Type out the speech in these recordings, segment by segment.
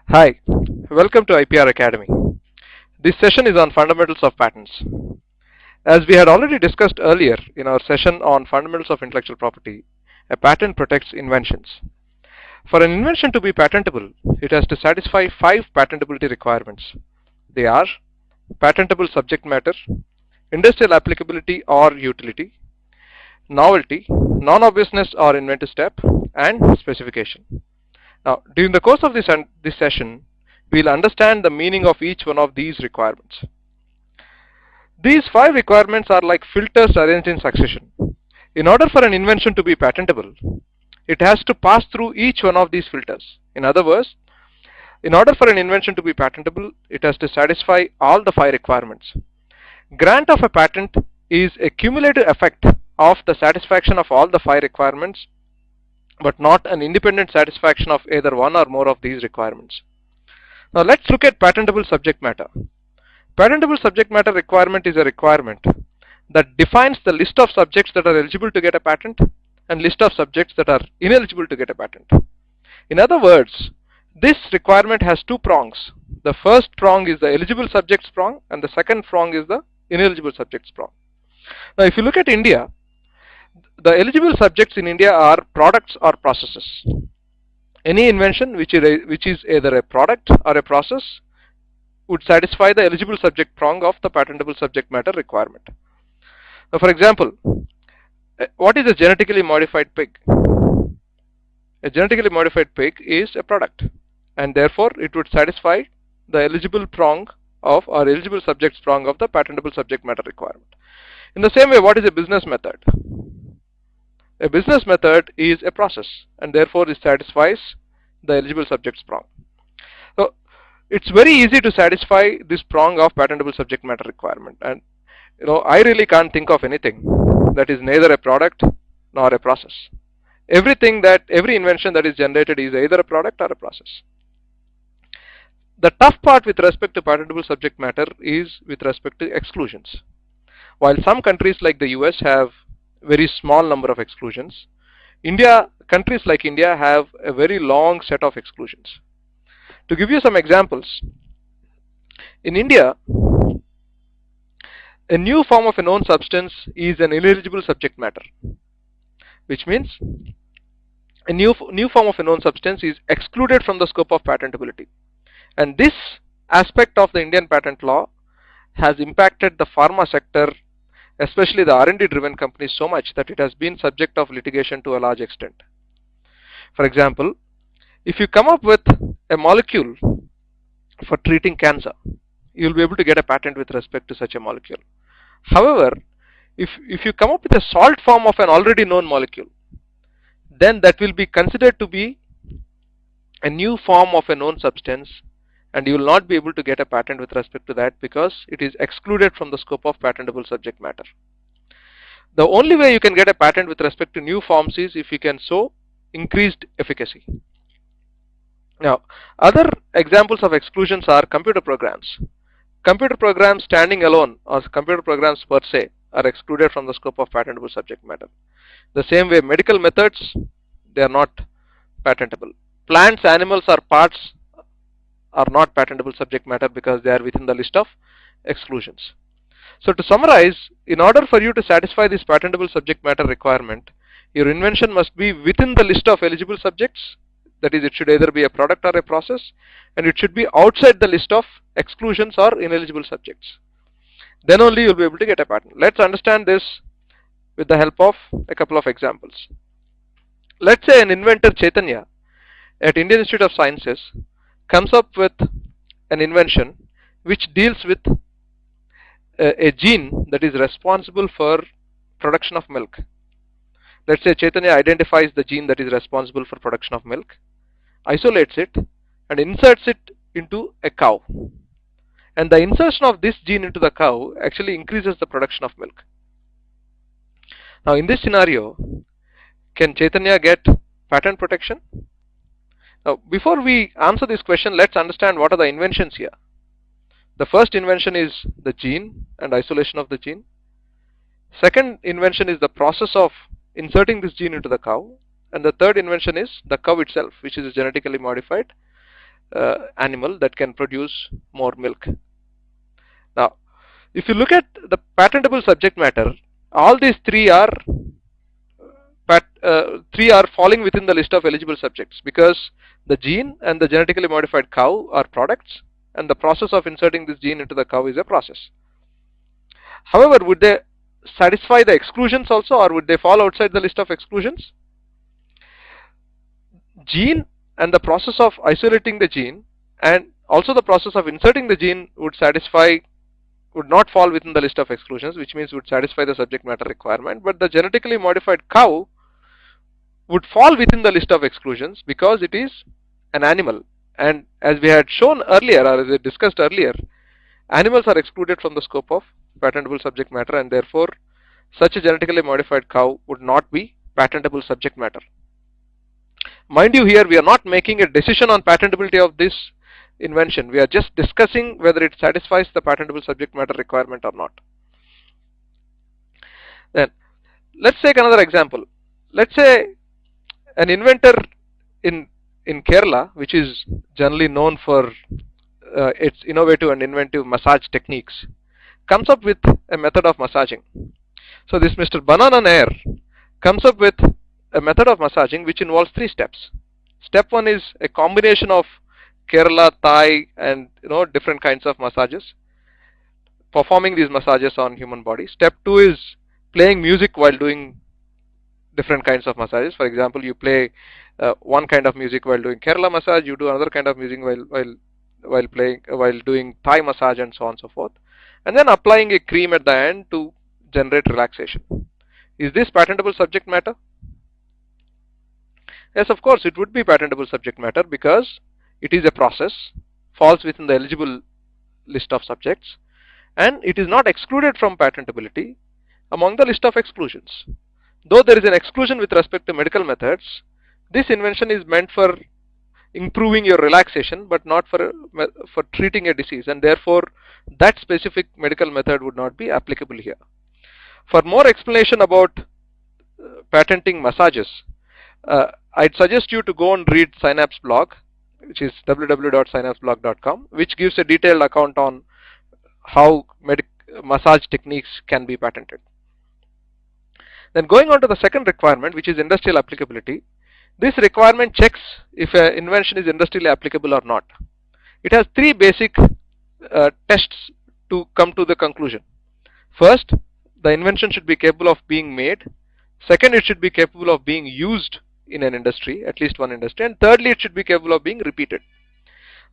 Hi, welcome to IPR Academy. This session is on fundamentals of patents. As we had already discussed earlier in our session on fundamentals of intellectual property, a patent protects inventions. For an invention to be patentable, it has to satisfy 5 patentability requirements. They are patentable subject matter, industrial applicability or utility, novelty, non-obviousness or inventive step, and specification. Now, during the course of this session, we'll understand the meaning of each one of these requirements. These 5 requirements are like filters arranged in succession. In order for an invention to be patentable, it has to pass through each one of these filters. In other words, in order for an invention to be patentable, it has to satisfy all the 5 requirements. Grant of a patent is a cumulative effect of the satisfaction of all the 5 requirements, but not an independent satisfaction of either one or more of these requirements. Now let's look at patentable subject matter. Patentable subject matter requirement is a requirement that defines the list of subjects that are eligible to get a patent and list of subjects that are ineligible to get a patent. In other words, this requirement has 2 prongs. The first prong is the eligible subjects prong and the second prong is the ineligible subjects prong. Now if you look at India, the eligible subjects in India are products or processes. Any invention which is either a product or a process would satisfy the eligible subject prong of the patentable subject matter requirement. Now, for example, what is a genetically modified pig? A genetically modified pig is a product, and therefore it would satisfy the eligible prong of or eligible subjects prong of the patentable subject matter requirement. In the same way, what is a business method? A business method is a process, and therefore it satisfies the eligible subjects prong. So it's very easy to satisfy this prong of patentable subject matter requirement, and I really can't think of anything that is neither a product nor a process. Every invention that is generated is either a product or a process. The tough part with respect to patentable subject matter is with respect to exclusions. While some countries like the US have very small number of exclusions, countries like India have a very long set of exclusions. To give you some examples, in India, a new form of a known substance is an ineligible subject matter, which means a new form of a known substance is excluded from the scope of patentability. And this aspect of the Indian patent law has impacted the pharma sector, especially the R&D driven companies, so much that it has been subject of litigation to a large extent. For example, if you come up with a molecule for treating cancer, you will be able to get a patent with respect to such a molecule. However, if you come up with a salt form of an already known molecule, then that will be considered to be a new form of a known substance, and you will not be able to get a patent with respect to that because it is excluded from the scope of patentable subject matter. The only way you can get a patent with respect to new forms is if you can show increased efficacy. Now, other examples of exclusions are computer programs. Computer programs standing alone or computer programs per se are excluded from the scope of patentable subject matter. The same way, medical methods, they are not patentable. Plants, animals or parts are not patentable subject matter because they are within the list of exclusions. So to summarize, in order for you to satisfy this patentable subject matter requirement, your invention must be within the list of eligible subjects. That is, it should either be a product or a process, and it should be outside the list of exclusions or ineligible subjects. Then only you will be able to get a patent. Let's understand this with the help of a couple of examples. Let's say an inventor Chaitanya at Indian Institute of Sciences comes up with an invention which deals with a gene that is responsible for production of milk. Let's say Chaitanya identifies the gene that is responsible for production of milk, isolates it, and inserts it into a cow. And the insertion of this gene into the cow actually increases the production of milk. Now in this scenario, can Chaitanya get patent protection? Now before we answer this question, let's understand what are the inventions here. The first invention is the gene and isolation of the gene. Second invention is the process of inserting this gene into the cow. And the third invention is the cow itself, which is genetically modified. animal that can produce more milk. Now, if you look at the patentable subject matter, all these three are falling within the list of eligible subjects because the gene and the genetically modified cow are products, and the process of inserting this gene into the cow is a process. However, would they satisfy the exclusions also, or would they fall outside the list of exclusions? Gene and the process of isolating the gene and also the process of inserting the gene would not fall within the list of exclusions, which means would satisfy the subject matter requirement. But the genetically modified cow would fall within the list of exclusions because it is an animal, and as we had shown earlier, or as I discussed earlier, animals are excluded from the scope of patentable subject matter, and therefore such a genetically modified cow would not be patentable subject matter. Mind you, here we are not making a decision on patentability of this invention. We are just discussing whether it satisfies the patentable subject matter requirement or not. Then let's take another example. Let's say an inventor in Kerala, which is generally known for its innovative and inventive massage techniques, comes up with a method of massaging. So this Mr. Banana Nair comes up with a method of massaging which involves 3 steps. Step 1 is a combination of Kerala, Thai, and different kinds of massages, performing these massages on human body. Step 2 is playing music while doing different kinds of massages. For example, you play one kind of music while doing Kerala massage, you do another kind of music while doing Thai massage, and so on and so forth, and then applying a cream at the end to generate relaxation. Is this patentable subject matter? Yes, of course it would be patentable subject matter because it is a process, falls within the eligible list of subjects, and it is not excluded from patentability among the list of exclusions. Though there is an exclusion with respect to medical methods, this invention is meant for improving your relaxation but not for treating a disease, and therefore that specific medical method would not be applicable here. For more explanation about patenting massages, I'd suggest you to go and read Synapse blog, which is www.synapseblog.com, which gives a detailed account on how massage techniques can be patented. Then going on to the second requirement, which is industrial applicability. This requirement checks if an invention is industrially applicable or not. It has 3 basic tests to come to the conclusion. First, the invention should be capable of being made. Second, it should be capable of being used in an industry, at least one industry. And thirdly, it should be capable of being repeated.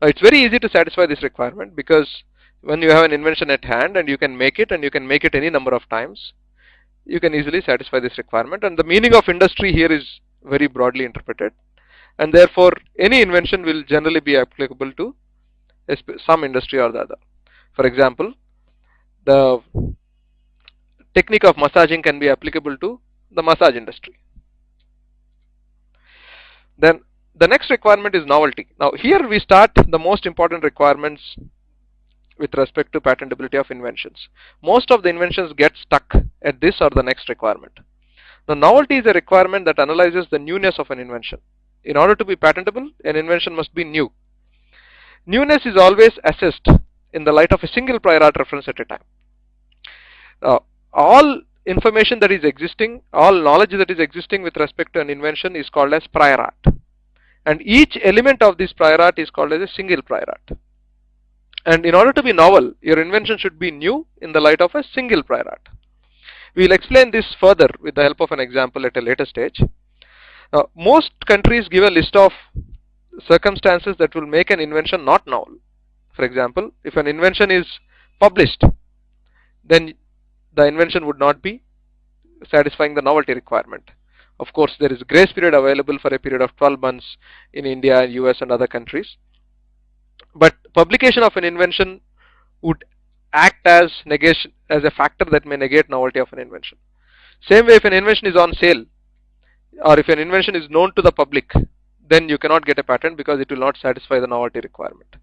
It's very easy to satisfy this requirement because when you have an invention at hand and you can make it, and you can make it any number of times, you can easily satisfy this requirement. And the meaning of industry here is very broadly interpreted, and therefore any invention will generally be applicable to some industry or the other. For example, the technique of massaging can be applicable to the massage industry. Then the next requirement is novelty. Now here we start the most important requirements with respect to patentability of inventions. Most of the inventions get stuck at this or the next requirement. Now, novelty is a requirement that analyzes the newness of an invention. In order to be patentable, an invention must be new. Newness is always assessed in the light of a single prior art reference at a time. All information that is existing, all knowledge that is existing with respect to an invention is called as prior art. And each element of this prior art is called as a single prior art. And in order to be novel, your invention should be new in the light of a single prior art. We will explain this further with the help of an example at a later stage. Most countries give a list of circumstances that will make an invention not novel. For example, if an invention is published, then the invention would not be satisfying the novelty requirement. Of course, there is grace period available for a period of 12 months in India, US and other countries. But publication of an invention would act as negation, as a factor that may negate novelty of an invention. Same way, if an invention is on sale, or if an invention is known to the public, then you cannot get a patent because it will not satisfy the novelty requirement.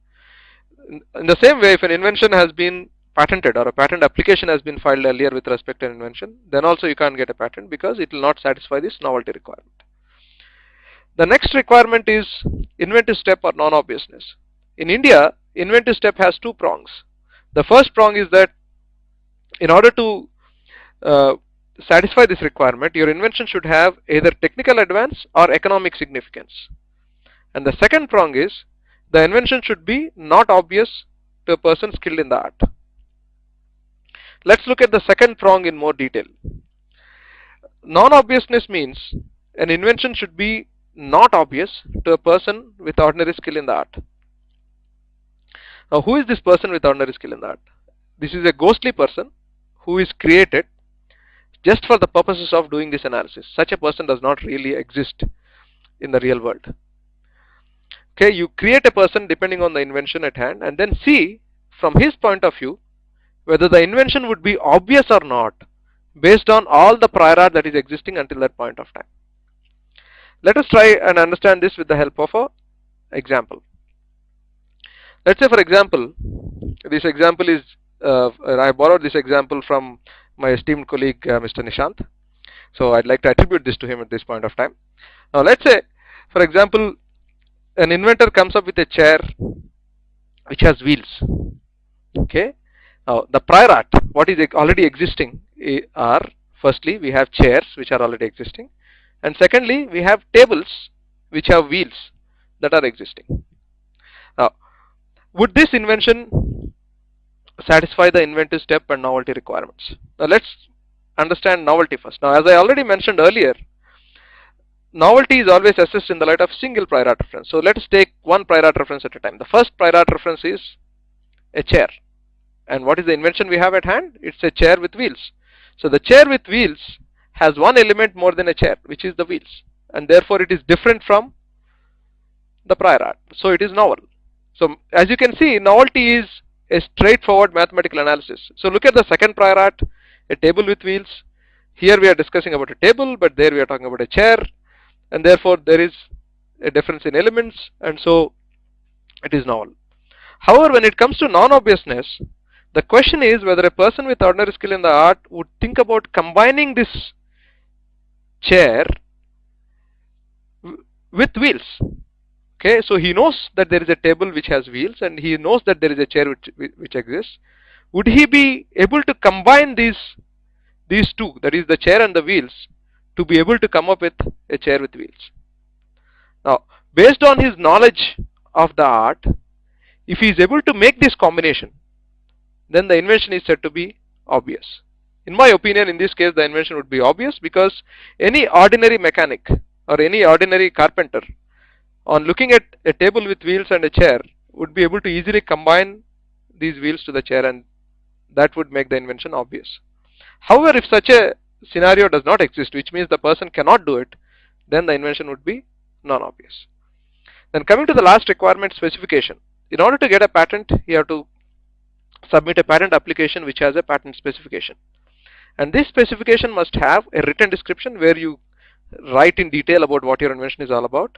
In the same way, if an invention has been patented or a patent application has been filed earlier with respect to an invention, then also you can't get a patent because it will not satisfy this novelty requirement. The next requirement is inventive step or non-obviousness. in India, inventive step has two prongs. The first prong is that in order to uh, satisfy this requirement, your invention should have either technical advance or economic significance. And the second prong is the invention should be not obvious to a person skilled in the art. Let's look at the second prong in more detail. Non-obviousness means an invention should be not obvious to a person with ordinary skill in the art. Now, who is this person with ordinary skill in the art? This is a ghostly person who is created just for the purposes of doing this analysis. Such a person does not really exist in the real world. Okay, you create a person depending on the invention at hand and then see from his point of view whether the invention would be obvious or not based on all the prior art that is existing until that point of time. Let us try and understand this with the help of an example. Let's say, for example, this example is I borrowed this example from my esteemed colleague Mr. Nishant. So I'd like to attribute this to him at this point of time. Now let's say, for example, an inventor comes up with a chair which has wheels. Okay. Now the prior art, what is already existing are, firstly, we have chairs which are already existing, and secondly, we have tables which have wheels that are existing. Now, would this invention satisfy the inventive step and novelty requirements? Now let's understand novelty first. Now, as I already mentioned earlier, novelty is always assessed in the light of single prior art reference. So let us take one prior art reference at a time. The first prior art reference is a chair. And what is the invention we have at hand? It's a chair with wheels. So the chair with wheels has one element more than a chair, which is the wheels. And therefore it is different from the prior art. So it is novel. So as you can see, novelty is a straightforward mathematical analysis. So look at the second prior art, a table with wheels. Here we are discussing about a table, but there we are talking about a chair. And therefore there is a difference in elements, and so it is novel. However, when it comes to non-obviousness, the question is whether a person with ordinary skill in the art would think about combining this chair with wheels. Okay, so he knows that there is a table which has wheels and he knows that there is a chair which exists. Would he be able to combine these two, that is the chair and the wheels, to be able to come up with a chair with wheels? Now, based on his knowledge of the art, if he is able to make this combination, then the invention is said to be obvious. In my opinion, in this case, the invention would be obvious because any ordinary mechanic or any ordinary carpenter, on looking at a table with wheels and a chair, would be able to easily combine these wheels to the chair, and that would make the invention obvious. However, if such a scenario does not exist, which means the person cannot do it, then the invention would be non-obvious. Then coming to the last requirement, specification. In order to get a patent, you have to submit a patent application which has a patent specification. And this specification must have a written description where you write in detail about what your invention is all about.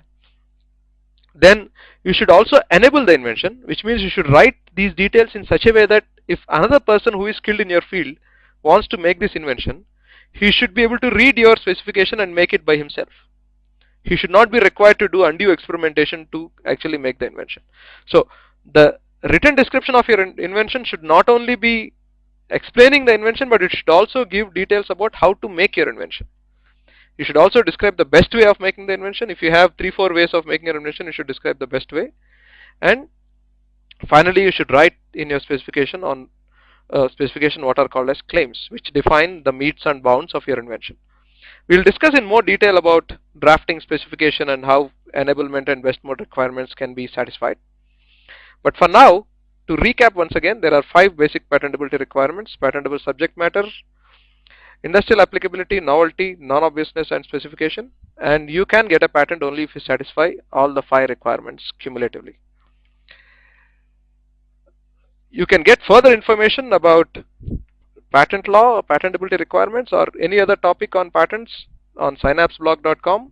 Then you should also enable the invention, which means you should write these details in such a way that if another person who is skilled in your field wants to make this invention, he should be able to read your specification and make it by himself. He should not be required to do undue experimentation to actually make the invention. So the written description of your invention should not only be explaining the invention, but it should also give details about how to make your invention. You should also describe the best way of making the invention. If you have 3-4 ways of making your invention, you should describe the best way. And finally, you should write in your specification on specification what are called as claims, which define the metes and bounds of your invention. We will discuss in more detail about drafting specification and how enablement and best mode requirements can be satisfied. But for now, to recap once again, there are 5 basic patentability requirements: patentable subject matter, industrial applicability, novelty, non-obviousness, and specification. And you can get a patent only if you satisfy all the 5 requirements cumulatively. You can get further information about patent law, patentability requirements, or any other topic on patents on synapseblog.com.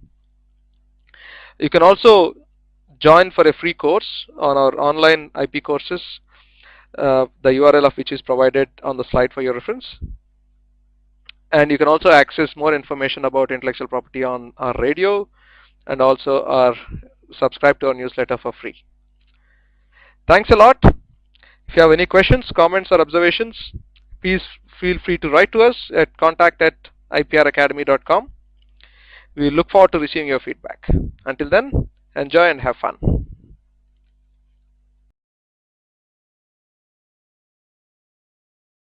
You can also join for a free course on our online IP courses, the URL of which is provided on the slide for your reference. And you can also access more information about intellectual property on our radio, and also subscribe to our newsletter for free. Thanks a lot. If you have any questions, comments, or observations, please feel free to write to us at contact@ipracademy.com. We look forward to receiving your feedback. Until then, enjoy and have fun.